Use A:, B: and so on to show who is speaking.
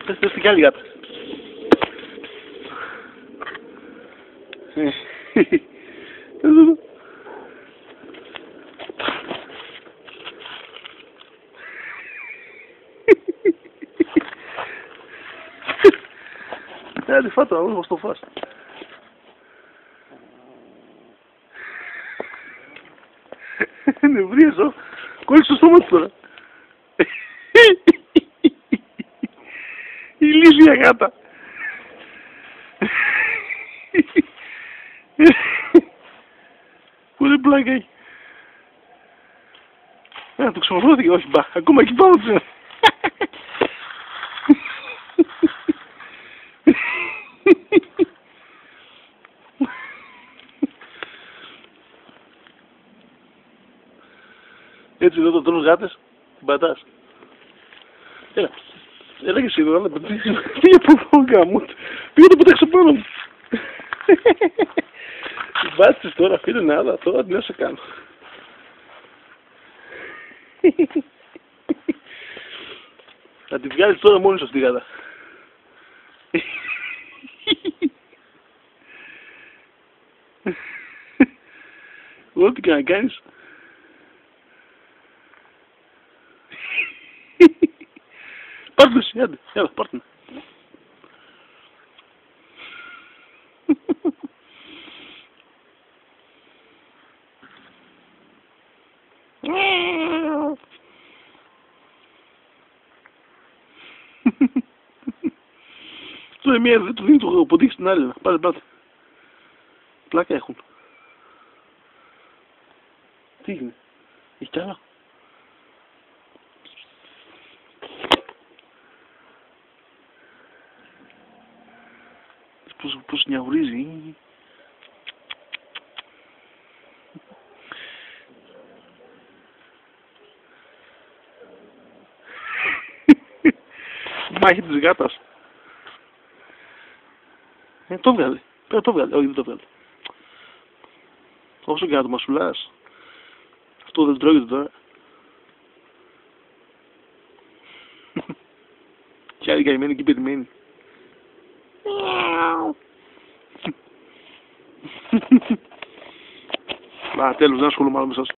A: Πες κι άλλη γάτα. Άντε φάτο, όμως το φας. Νευρίαζω. Κόλλησε το στόμα του τώρα. Ηλίθια γάτα. Πολύ πλάκα έχει. Το ξεμορφώθηκε, όχι μπα. Ακόμα εκεί πάνω του. Έτσι εδώ το τρως γάτες, την πατάς. Έλα και εσύ εδώ, αλλά πήγε από εδώ γαμούτ. Πήγε το πετάξω πάνω μου. Την πάτησες τώρα, φίλε νάδα, τώρα τι να σε κάνω. Θα τη βγάλεις τώρα μόνη σου αυτή τη γάτα. Ό,τι και να κάνεις. Πάρτε εσύ, άντε, έλα, πάρτε με. Τώρα μία δεν του δίνει το ποντίκι στην άλλη, πάρε πάτε. Πλάκα έχουν. Τι έγινε, έχει κι άλλα. Πώς νιαουρίζει. Μάχη της γάτας. Το βγάλε. Το βγάλε. Όχι, δεν το βγάλε. Όσο και να το μασουλάς. Αυτό δεν τρώγεται τώρα. Κι άλλη καημένη εκεί περιμένει. Τέλος, δεν ασχολούμαι άλλο με σας.